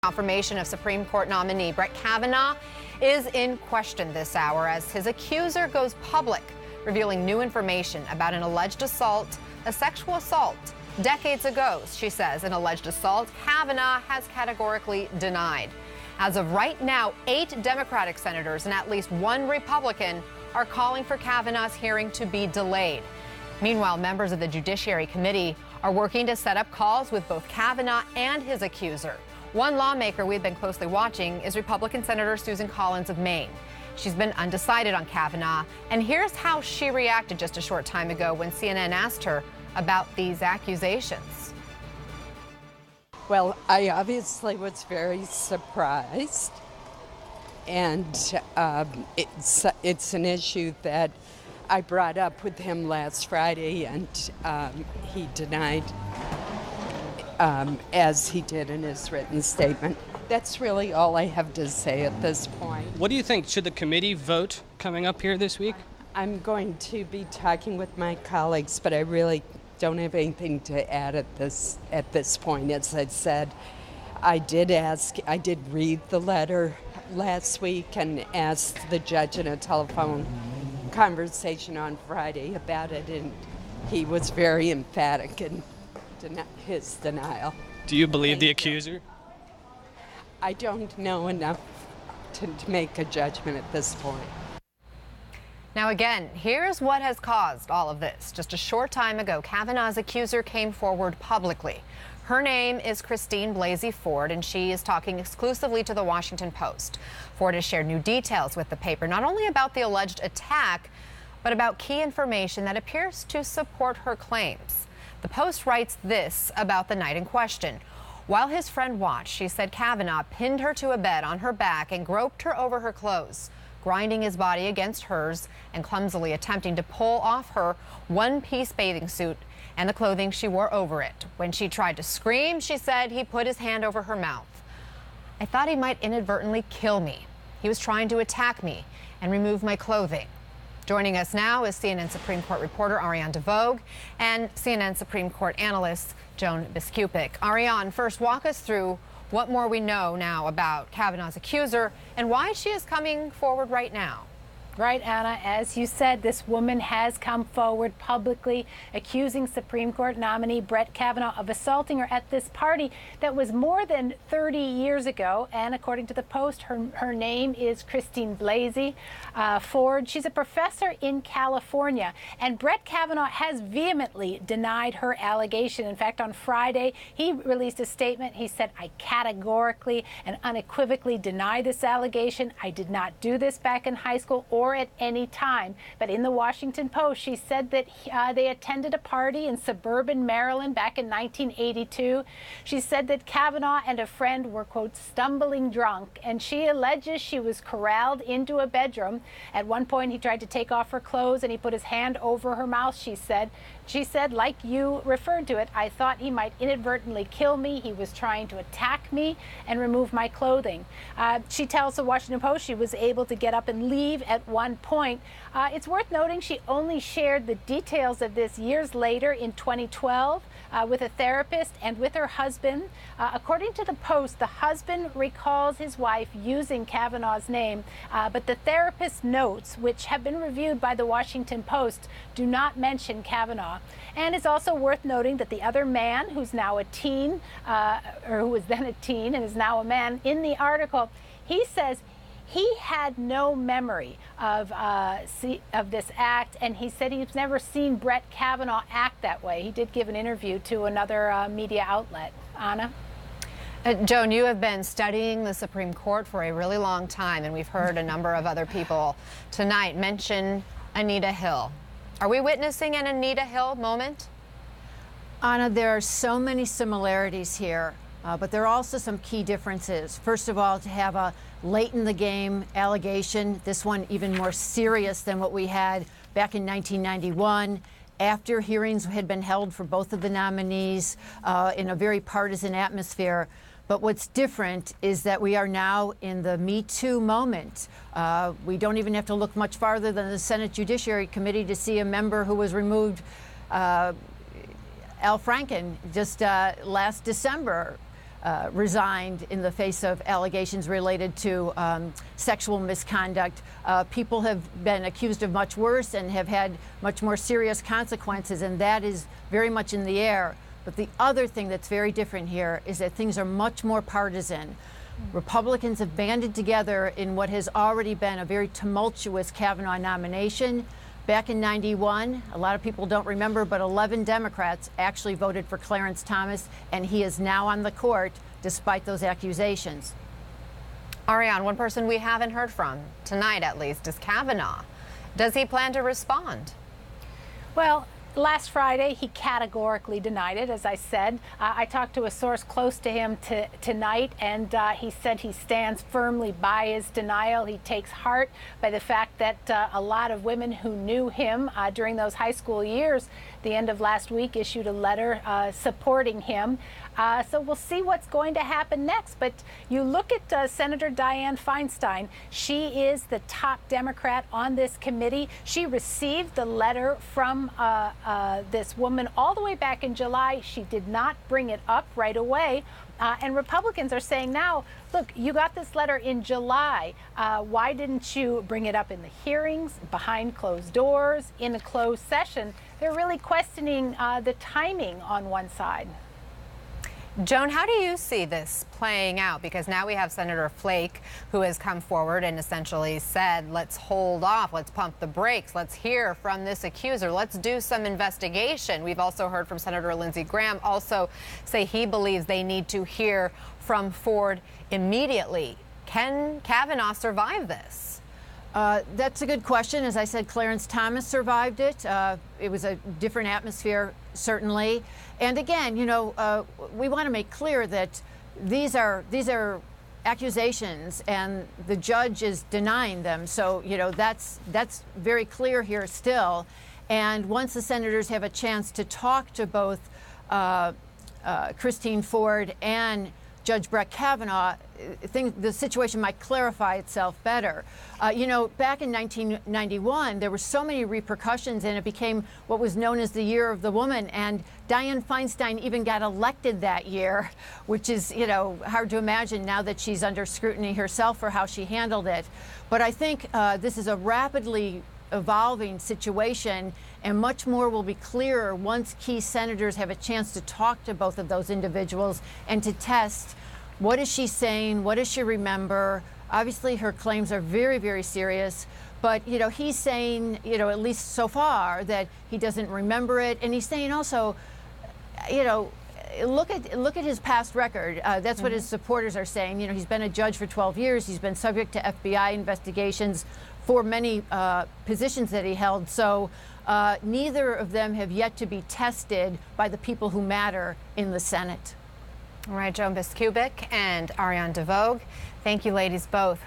Confirmation of Supreme Court nominee Brett Kavanaugh is in question this hour as his accuser goes public, revealing new information about an alleged assault, a sexual assault. Decades ago, she says, an alleged assault Kavanaugh has categorically denied. As of right now, 8 Democratic senators and at least 1 Republican are calling for Kavanaugh's hearing to be delayed. Meanwhile, members of the Judiciary Committee are working to set up calls with both Kavanaugh and his accuser. One lawmaker we've been closely watching is Republican Senator Susan Collins of Maine. She's been undecided on Kavanaugh, and here's how she reacted just a short time ago when CNN asked her about these accusations. Well, I obviously was very surprised, and it's an issue that I brought up with him last Friday, and he denied, as he did in his written statement. That's really all I have to say at this point. What do you think? Should the committee vote coming up here this week? I'm going to be talking with my colleagues, but I really don't have anything to add at this point. As I said, I did read the letter last week and asked the judge in a telephone conversation on Friday about it, and he was very emphatic in his denial. Do you believe the accuser? I don't know enough to make a judgment at this point. Now again, here's what has caused all of this. Just a short time ago, Kavanaugh's accuser came forward publicly. Her name is Christine Blasey Ford, and she is talking exclusively to the Washington Post. Ford has shared new details with the paper, not only about the alleged attack, but about key information that appears to support her claims. The Post writes this about the night in question. While his friend watched, she said Kavanaugh pinned her to a bed on her back and groped her over her clothes, grinding his body against hers and clumsily attempting to pull off her one-piece bathing suit and the clothing she wore over it. When she tried to scream, she said he put his hand over her mouth. I thought he might inadvertently kill me. He was trying to attack me and remove my clothing. Joining us now is CNN Supreme Court reporter Ariane DeVogue and CNN Supreme Court analyst Joan Biskupic. Ariane, first walk us through what more we know now about Kavanaugh's accuser and why she is coming forward right now. Right, Anna. As you said, this woman has come forward publicly accusing Supreme Court nominee Brett Kavanaugh of assaulting her at this party that was more than 30 years ago. And according to the Post, her name is Christine Blasey Ford. She's a professor in California. And Brett Kavanaugh has vehemently denied her allegation. In fact, on Friday, he released a statement. He said, I categorically and unequivocally deny this allegation. I did not do this back in high school or at any time. But in the Washington Post, she said that they attended a party in suburban Maryland back in 1982. She said that Kavanaugh and a friend were, quote, stumbling drunk, and she alleges she was corralled into a bedroom. At one point, he tried to take off her clothes and he put his hand over her mouth, she said. She said, like you referred to it, I thought he might inadvertently kill me. He was trying to attack me and remove my clothing. She tells the Washington Post she was able to get up and leave at one point. It's worth noting she only shared the details of this years later in 2012 with a therapist and with her husband. According to the Post, the husband recalls his wife using Kavanaugh's name, but the therapist's notes, which have been reviewed by the Washington Post, do not mention Kavanaugh. And it's also worth noting that the other man, who's now a teen, or who was then a teen and is now a man, in the article, he says he had no memory of this act, and he said he's never seen Brett Kavanaugh act that way. He did give an interview to another media outlet. Anna? Joan, you have been studying the Supreme Court for a really long time, and we've heard a number of other people tonight mention Anita Hill. Are we witnessing an Anita Hill moment? Anna, there are so many similarities here, but there are also some key differences. First of all, to have a late in the game allegation, this one even more serious than what we had back in 1991, after hearings had been held for both of the nominees in a very partisan atmosphere. But what's different is that we are now in the Me Too moment. We don't even have to look much farther than the Senate Judiciary Committee to see a member who was removed, Al Franken, just last December, resigned in the face of allegations related to sexual misconduct. People have been accused of much worse and have had much more serious consequences, and that is very much in the air. But the other thing that's very different here is that things are much more partisan. Republicans have banded together in what has already been a very tumultuous Kavanaugh nomination. Back in '91, a lot of people don't remember, but 11 Democrats actually voted for Clarence Thomas, and he is now on the court despite those accusations. Ariane, one person we haven't heard from, tonight at least, is Kavanaugh. Does he plan to respond? Well, last Friday, he categorically denied it, as I said. I talked to a source close to him tonight, and he said he stands firmly by his denial. He takes heart by the fact that a lot of women who knew him during those high school years, the end of last week, issued a letter supporting him. So we'll see what's going to happen next. But you look at Senator Dianne Feinstein. She is the top Democrat on this committee. She received the letter from this woman all the way back in July. She did not bring it up right away. And Republicans are saying now, look, you got this letter in July. Why didn't you bring it up in the hearings, behind closed doors, in a closed session? They're really questioning the timing on one side. Joan, how do you see this playing out? Because now we have Senator Flake, who has come forward and essentially said, let's hold off, let's pump the brakes, let's hear from this accuser, let's do some investigation. We've also heard from Senator Lindsey Graham also say he believes they need to hear from Ford immediately. Can Kavanaugh survive this? That's a good question. As I said, Clarence Thomas survived it. It was a different atmosphere, certainly. And again, you know, we want to make clear that these are accusations, and the judge is denying them. So, you know, that's very clear here still. And once the senators have a chance to talk to both Christine Ford and Judge Brett Kavanaugh, the situation might clarify itself better. You know, back in 1991, there were so many repercussions, and it became what was known as the Year of the Woman. And Dianne Feinstein even got elected that year, which is, you know, hard to imagine now that she's under scrutiny herself for how she handled it. But I think this is a rapidly evolving situation, and much more will be clearer once key senators have a chance to talk to both of those individuals and to test what is she saying, what does she remember. Obviously her claims are very, very serious, but you know, he's saying, you know, at least so far, that he doesn't remember it, and he's saying also, you know, look at his past record. That's what his supporters are saying. You know, he's been a judge for 12 years. He's been subject to FBI investigations for many positions that he held. So neither of them have yet to be tested by the people who matter in the Senate. All right, Joan Biskupic and Ariane DeVogue, thank you ladies both.